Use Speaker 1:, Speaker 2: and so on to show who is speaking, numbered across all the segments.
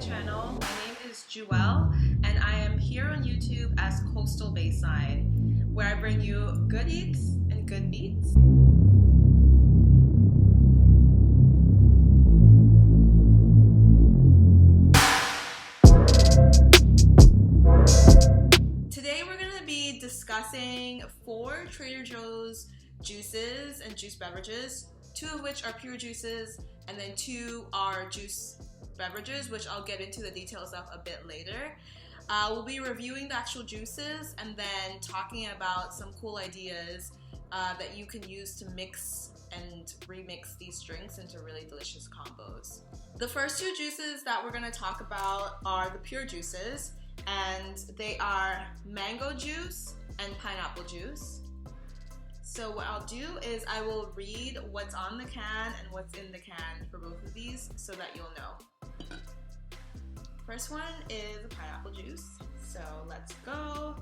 Speaker 1: channel. My name is Jewel, and I am here on YouTube as Coastal Bayside, where I bring you good eats and good beats. Today we're going to be discussing 4 Trader Joe's juices and juice beverages, 2 of which are pure juices, and then 2 are juice beverages, which I'll get into the details of a bit later. We'll be reviewing the actual juices and then talking about some cool ideas that you can use to mix and remix these drinks into really delicious combos. The first 2 juices that we're going to talk about are the pure juices, and they are mango juice and pineapple juice. So what I'll do is I will read what's on the can and what's in the can for both of these so that you'll know. First one is pineapple juice. So let's go.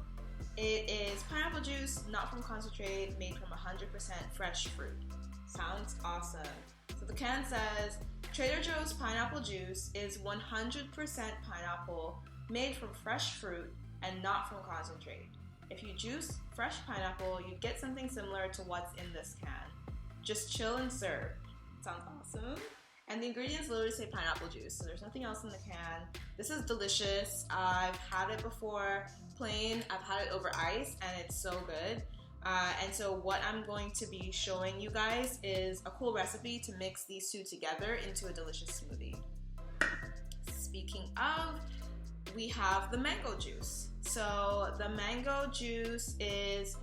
Speaker 1: It is pineapple juice, not from concentrate, made from 100% fresh fruit. Sounds awesome. So the can says, Trader Joe's pineapple juice is 100% pineapple, made from fresh fruit and not from concentrate. If you juice fresh pineapple, you get something similar to what's in this can. Just chill and serve. Sounds awesome. And the ingredients literally say pineapple juice, so there's nothing else in the can. This is delicious. I've had it before plain. I've had it over ice, and it's so good. And so what I'm going to be showing you guys is a cool recipe to mix these 2 together into a delicious smoothie. Speaking of, we have the mango juice. So the mango juice is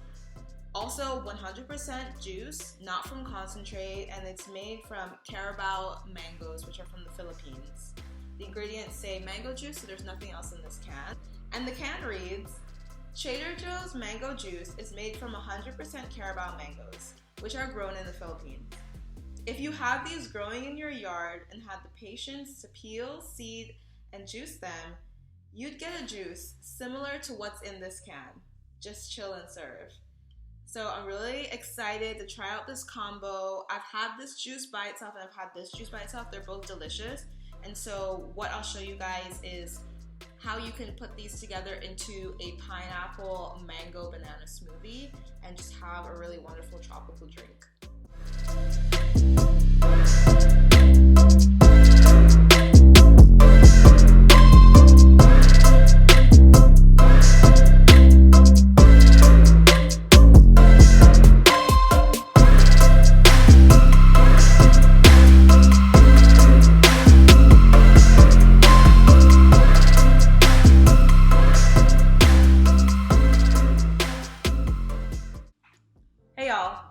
Speaker 1: also 100% juice, not from concentrate, and it's made from Carabao mangoes, which are from the Philippines. The ingredients say mango juice, so there's nothing else in this can. And the can reads, Trader Joe's mango juice is made from 100% Carabao mangoes, which are grown in the Philippines. If you have these growing in your yard and had the patience to peel, seed, and juice them, you'd get a juice similar to what's in this can. Just chill and serve. So I'm really excited to try out this combo. I've had this juice by itself and I've had this juice by itself. They're both delicious. And so what I'll show you guys is how you can put these together into a pineapple mango banana smoothie and just have a really wonderful tropical drink.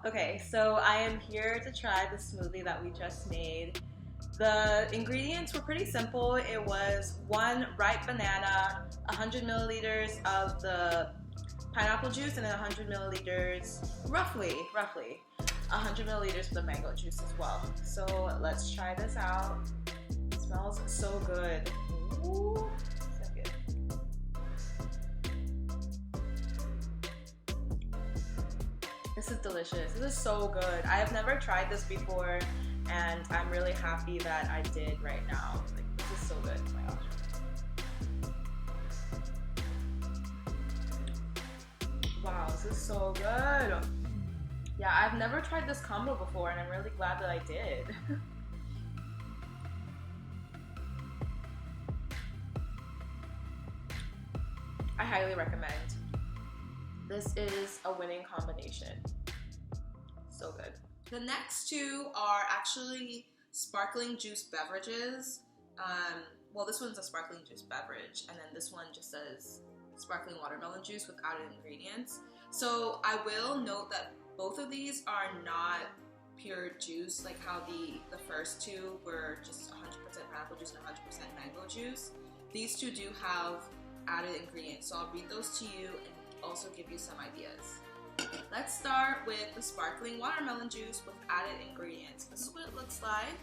Speaker 1: Okay, so I am here to try the smoothie that we just made. The ingredients were pretty simple. It was 1 ripe banana, 100 milliliters of the pineapple juice, and then 100 milliliters, roughly 100 milliliters of the mango juice as well. So let's try this out. It smells so good. Ooh. This is delicious. This is so good. I have never tried this before, and I'm really happy that I did right now. Like, this is so good. Oh my gosh. Wow, this is so good. Yeah, I've never tried this combo before, and I'm really glad that I did. I highly recommend. This is a winning combination. So good. The next 2 are actually sparkling juice beverages. Well, this one's a sparkling juice beverage, and then this one just says sparkling watermelon juice with added ingredients. So I will note that both of these are not pure juice, like how the first 2 were just 100% pineapple juice and 100% mango juice. These 2 do have added ingredients, so I'll read those to you and also give you some ideas. Let's start with the sparkling watermelon juice with added ingredients. This is what it looks like,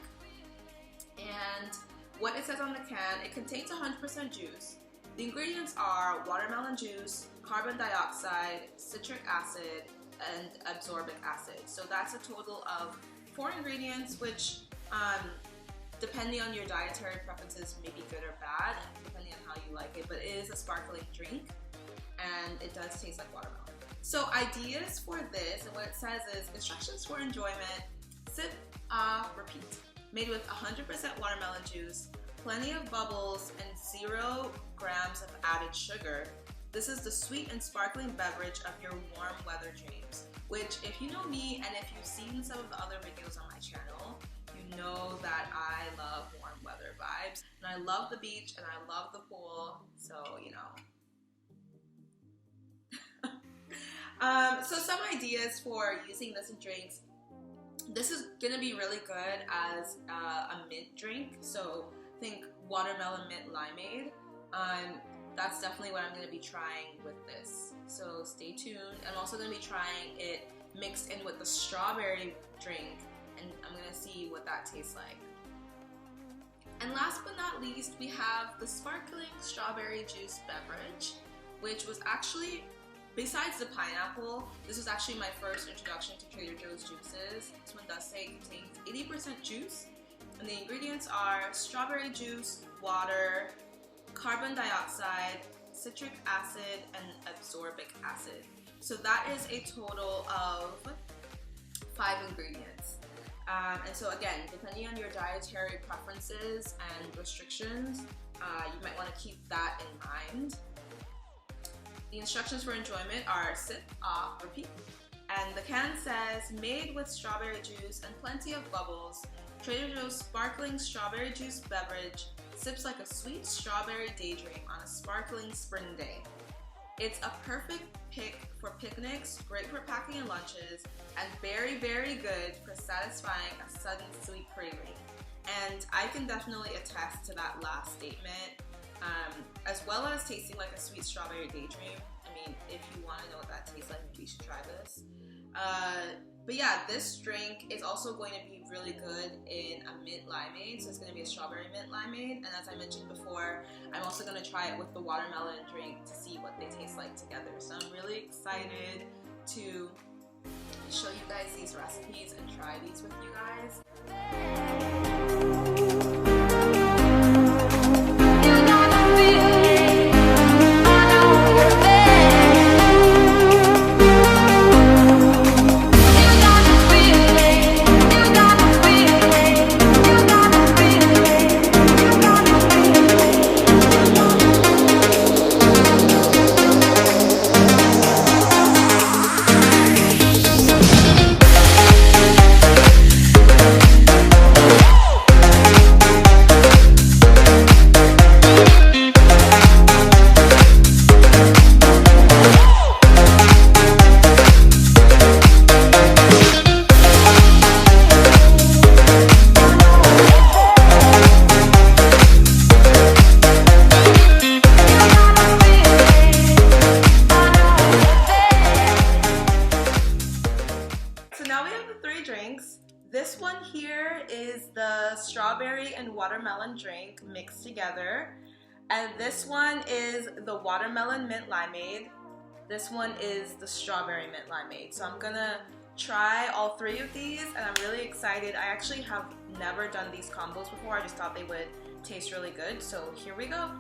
Speaker 1: and what it says on the can, it contains 100% juice. The ingredients are watermelon juice, carbon dioxide, citric acid, and absorbic acid. So that's a total of 4 ingredients, which depending on your dietary preferences, may be good or bad, depending on how you like it, but it is a sparkling drink, and it does taste like watermelon. So ideas for this, and what it says is, instructions for enjoyment, sip, repeat. Made with 100% watermelon juice, plenty of bubbles, and 0 grams of added sugar. This is the sweet and sparkling beverage of your warm weather dreams. Which, if you know me, and if you've seen some of the other videos on my channel, you know that I love warm weather vibes. And I love the beach, and I love the pool, so, you know. So some ideas for using this in drinks. This is gonna be really good as a mint drink. So think watermelon mint limeade. That's definitely what I'm gonna be trying with this. So stay tuned. I'm also gonna be trying it mixed in with the strawberry drink, and I'm gonna see what that tastes like. And last but not least, we have the sparkling strawberry juice beverage, which was actually, besides the pineapple, this was actually my first introduction to Trader Joe's juices. This one does say it contains 80% juice, and the ingredients are strawberry juice, water, carbon dioxide, citric acid, and ascorbic acid. So that is a total of 5 ingredients. And so again, depending on your dietary preferences and restrictions, you might want to keep that in mind. The instructions for enjoyment are sip, repeat. And the can says, made with strawberry juice and plenty of bubbles, Trader Joe's sparkling strawberry juice beverage sips like a sweet strawberry daydream on a sparkling spring day. It's a perfect pick for picnics, great for packing and lunches, and very, very good for satisfying a sudden sweet craving. And I can definitely attest to that last statement, as well as tasting like a sweet strawberry daydream. I mean, if you want to know what that tastes like, maybe you should try this. But yeah, this drink is also going to be really good in a mint limeade. So it's going to be a strawberry mint limeade. And as I mentioned before, I'm also going to try it with the watermelon drink to see what they taste like together. So I'm really excited to show you guys these recipes and try these with you guys. This one here is the strawberry and watermelon drink mixed together. And this one is the watermelon mint limeade. This one is the strawberry mint limeade. So I'm gonna try all 3 of these, and I'm really excited. I actually have never done these combos before. I just thought they would taste really good. So here we go.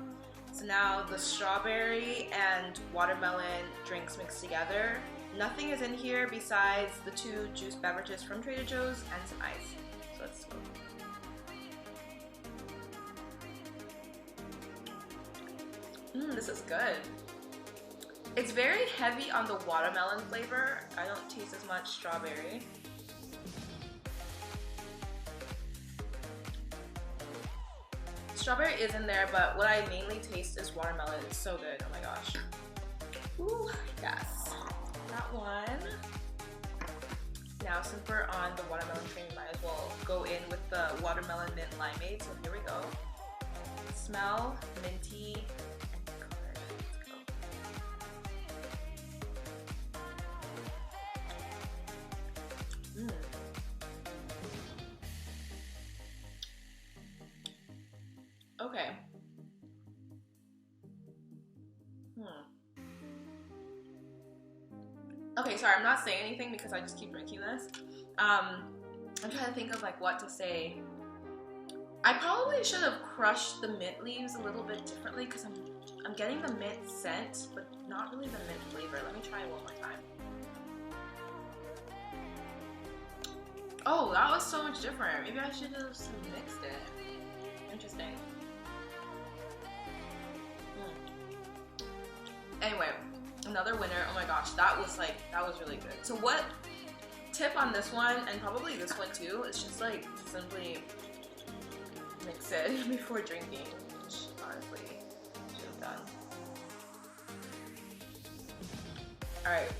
Speaker 1: So now the strawberry and watermelon drinks mixed together. Nothing is in here besides the 2 juice beverages from Trader Joe's and some ice. So let's go. This is good. It's very heavy on the watermelon flavor. I don't taste as much strawberry. Strawberry is in there, but what I mainly taste is watermelon. It's so good. Oh my gosh. Ooh, yes. That one. Now, since we're on the watermelon train, we might as well go in with the watermelon mint limeade. So here we go. Smell minty and good. Let's go. Okay. Okay, sorry, I'm not saying anything because I just keep drinking this. I'm trying to think of like what to say I probably should have crushed the mint leaves a little bit differently because I'm getting the mint scent, but not really the mint flavor. Let me try it one more time. Oh, that was so much different. Maybe I should have mixed it. Interesting. Anyway, another winner. Oh my gosh, that was really good. So what tip on this one, and probably this one too, is just like simply mix it before drinking, which honestly should have done. Alright.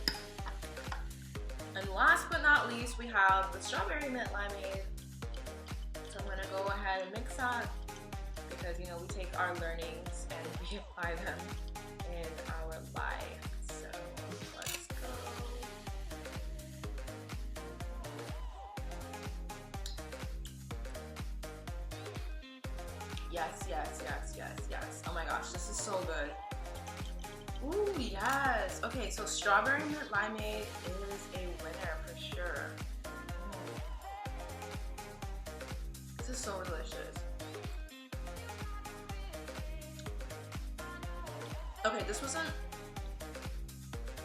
Speaker 1: And last but not least, we have the strawberry mint limeade. So I'm gonna go ahead and mix that because, you know, we take our learnings and we apply them in our life. So let's go. Yes, yes, yes, yes, yes. Oh my gosh, this is so good. Ooh, yes. Okay, so strawberry mint limeade is a winner for sure. This is so delicious. Okay, this wasn't,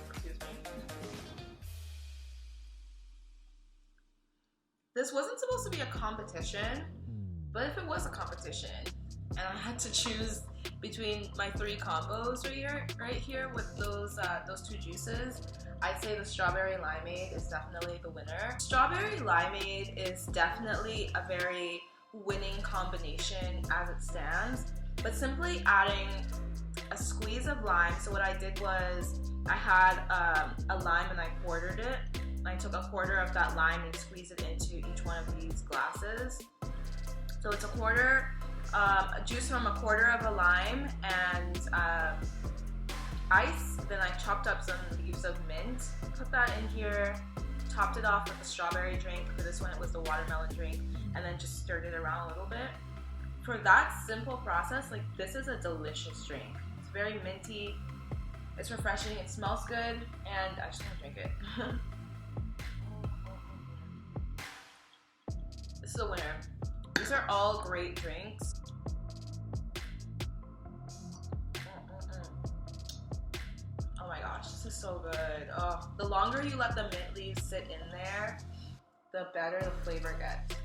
Speaker 1: excuse me. This wasn't supposed to be a competition, but if it was a competition and I had to choose between my 3 combos right here with those two juices, I'd say the strawberry limeade is definitely the winner. Strawberry limeade is definitely a very winning combination as it stands, but simply adding a squeeze of lime. So what I did was I had a lime and I quartered it. I took a quarter of that lime and squeezed it into each one of these glasses. So it's a juice from a quarter of a lime and ice. Then I chopped up some leaves of mint, put that in here, topped it off with a strawberry drink. For this one it was the watermelon drink, and then just stirred it around a little bit. For that simple process, like, this is a delicious drink. It's very minty, it's refreshing, it smells good, and I just want to drink it. This is a winner. These are all great drinks. Oh my gosh, this is so good. Oh, the longer you let the mint leaves sit in there, the better the flavor gets.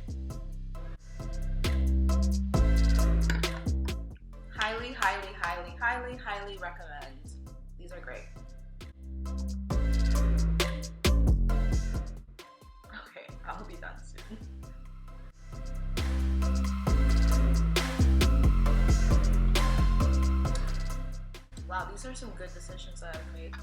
Speaker 1: Highly, highly, highly, highly, highly recommend. These are great. Okay, I'll be done soon. Wow, these are some good decisions that I've made.